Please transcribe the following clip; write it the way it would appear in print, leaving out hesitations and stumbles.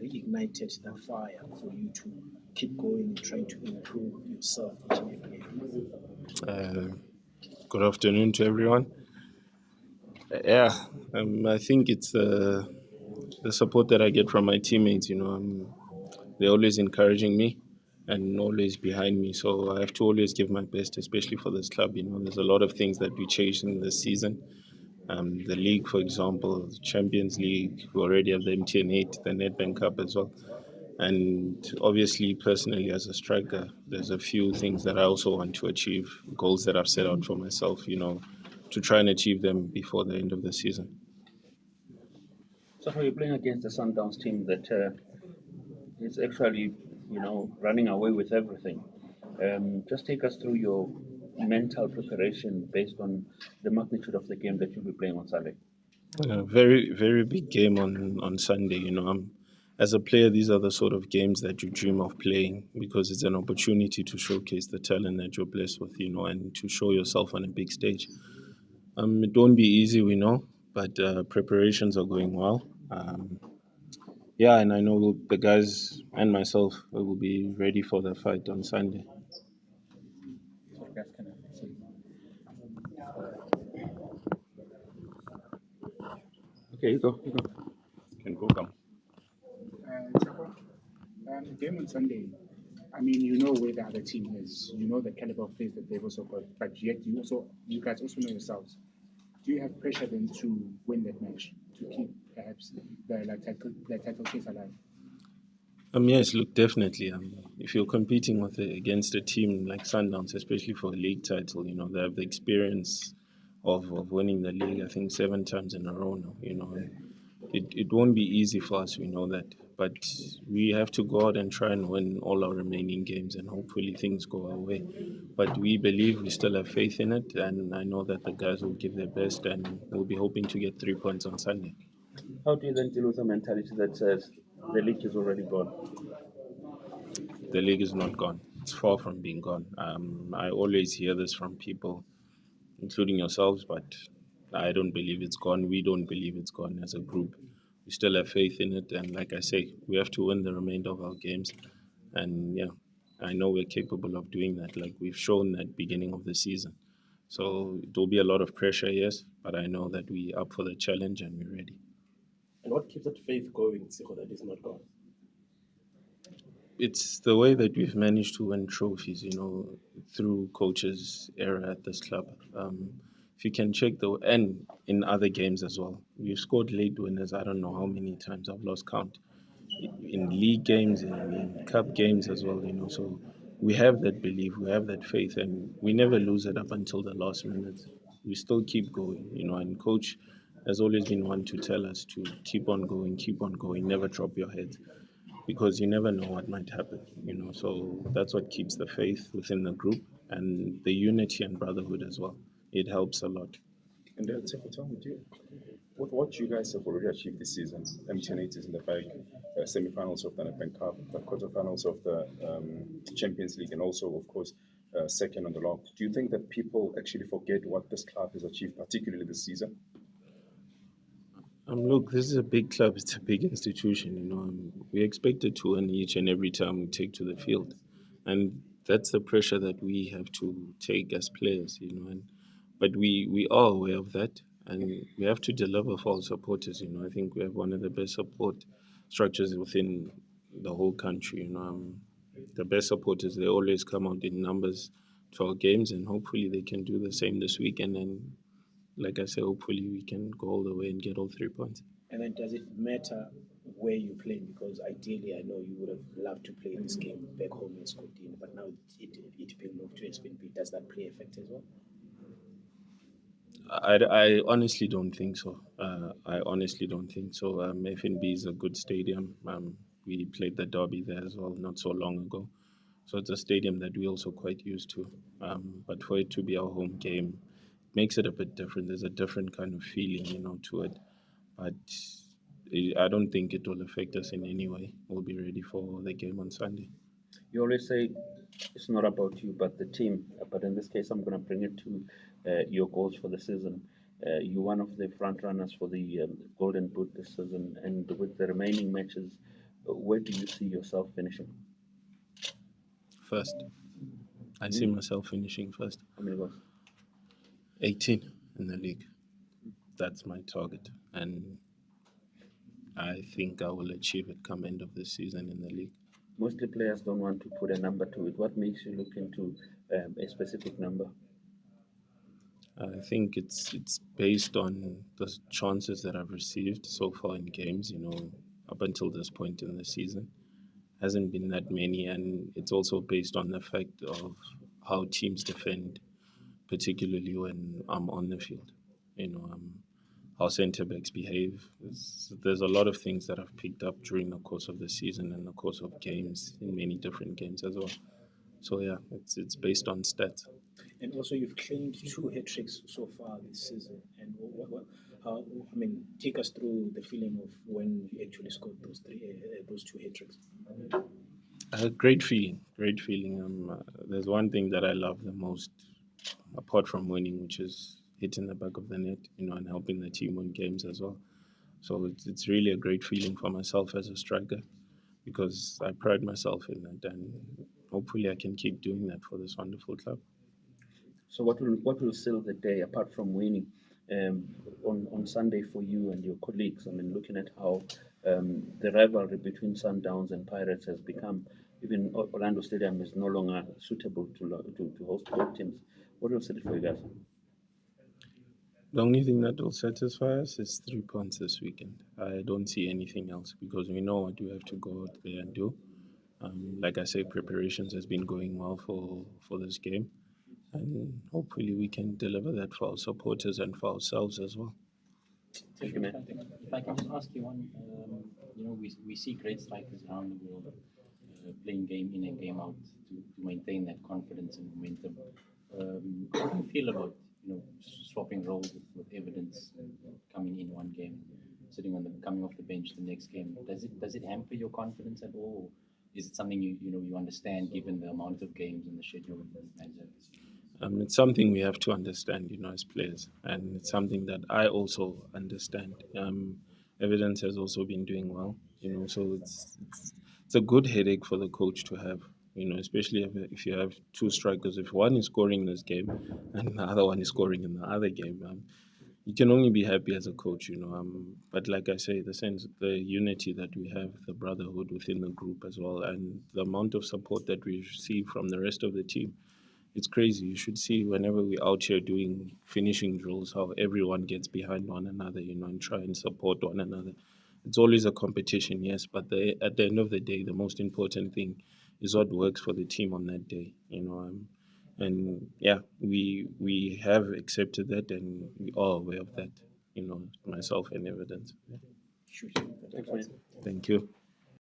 reignited that fire for you to keep going, trying to improve yourself each and every game? Good afternoon to everyone. Yeah, I think it's the support that I get from my teammates. They're always encouraging me and always behind me. So I have to always give my best, especially for this club. There's a lot of things that we chasing this season. The league, for example, the Champions League. We already have the MTN 8, the Nedbank Cup as well. And obviously, personally, as a striker, there's a few things that I also want to achieve, goals that I've set out for myself, to try and achieve them before the end of the season. So how you're playing against the Sundowns team that is actually, running away with everything. Just take us through your mental preparation based on the magnitude of the game that you'll be playing on Sunday. Very, very big game on Sunday. As a player, these are the sort of games that you dream of playing because it's an opportunity to showcase the talent that you're blessed with, and to show yourself on a big stage. It won't be easy, we know, but preparations are going well. Yeah, and I know the guys and myself will be ready for the fight on Sunday. Okay, you go. Can go come. The game on Sunday, I mean, you know where the other team is, you know the caliber of players that they've also got, but yet you guys also know yourselves. Do you have pressure then to win that match to keep perhaps the title case alive? Yes, look, definitely. If you're competing against a team like Sundowns, especially for a league title, they have the experience of winning the league, I think, 7 times in a row now, It won't be easy for us, we know that. But we have to go out and try and win all our remaining games, and hopefully things go our way. But we believe, we still have faith in it, and I know that the guys will give their best, and we'll be hoping to get 3 points on Sunday. How do you then deal with a mentality that says the league is already gone? The league is not gone. It's far from being gone. I always hear this from people, including yourselves, but I don't believe it's gone. We don't believe it's gone as a group. We still have faith in it, and like I say, we have to win the remainder of our games. And yeah, I know we're capable of doing that. Like we've shown at beginning of the season. So it will be a lot of pressure, yes, but I know that we're up for the challenge and we're ready. And what keeps that faith going, Tshegofatso, that is not gone? It's the way that we've managed to win trophies, through coaches' era at this club. If you can check and in other games as well, we've scored late winners. I don't know how many times, I've lost count. In league games, in cup games as well, So we have that belief, we have that faith, and we never lose it up until the last minute. We still keep going, And coach has always been one to tell us to keep on going, never drop your head because you never know what might happen, So that's what keeps the faith within the group and the unity and brotherhood as well. It helps a lot. And take your time with you. What you guys have already achieved this season, MTN 8 is in the bag, semi-finals of the Nedbank Cup, the quarterfinals of the Champions League, and also, of course, second on the log. Do you think that people actually forget what this club has achieved, particularly this season? Look, this is a big club. It's a big institution. We expected to win each and every time we take to the field, and that's the pressure that we have to take as players. But we are aware of that, and we have to deliver for our supporters. I think we have one of the best support structures within the whole country. The best supporters, they always come out in numbers to our games, and hopefully they can do the same this weekend. And like I said, hopefully we can go all the way and get all 3 points. And then does it matter where you play? Because ideally, I know you would have loved to play this game back home in Scotland, but now it being moved to SPNB, does that play effect as well? I honestly don't think so. I honestly don't think so. FNB is a good stadium. We played the derby there as well not so long ago. So it's a stadium that we're also quite used to. But for it to be our home game makes it a bit different. There's a different kind of feeling, to it. But I don't think it will affect us in any way. We'll be ready for the game on Sunday. You always say it's not about you, but the team. But in this case, I'm going to bring it to your goals for the season. You're one of the front runners for the Golden Boot this season, and with the remaining matches, Where do you see yourself finishing? First, I see myself finishing first. How many goals? 18 in the league. That's my target, and I think I will achieve it come end of the season in the league. Mostly players don't want to put a number to it. What makes you look into a specific number? I think it's based on the chances that I've received so far in games. Up until this point in the season, hasn't been that many, and it's also based on the fact of how teams defend, particularly when I'm on the field. How centre backs behave. There's a lot of things that I've picked up during the course of the season and the course of games in many different games as well. So yeah, it's based on stats. And also, you've claimed 2 hat-tricks so far this season. And how? I mean, take us through the feeling of when you actually scored those 2 hat-tricks. A great feeling, great feeling. There's one thing that I love the most, apart from winning, which is hitting the back of the net, and helping the team win games as well. So it's really a great feeling for myself as a striker because I pride myself in that, and hopefully I can keep doing that for this wonderful club. So what will seal the day apart from winning on Sunday for you and your colleagues? I mean, looking at how the rivalry between Sundowns and Pirates has become, even Orlando Stadium is no longer suitable to host both teams. What will seal it for you guys? The only thing that will satisfy us is 3 points this weekend. I don't see anything else because we know what we have to go out there and do. Like I say, preparations has been going well for this game, and hopefully we can deliver that for our supporters and for ourselves as well. Thank you, man. If I can just ask you one, we see great strikers around the world playing game in and game out to maintain that confidence and momentum. How do you feel about swapping roles with evidence coming in one game, sitting on the coming off the bench the next game? Does it hamper your confidence at all? Or is it something you understand given the amount of games and the schedule of the manager? It's something we have to understand, as players, and it's something that I also understand. Evidence has also been doing well, so it's a good headache for the coach to have, especially if you have two strikers. If one is scoring this game and the other one is scoring in the other game, you can only be happy as a coach, But like I say, the unity that we have, the brotherhood within the group as well, and the amount of support that we receive from the rest of the team, it's crazy. You should see whenever we're out here doing finishing drills, how everyone gets behind one another, and try and support one another. It's always a competition, yes, but at the end of the day, the most important thing is what works for the team on that day, and yeah, we have accepted that, and we are aware of that, myself and evidence. Yeah. Shoot. Thanks, man. Thank you.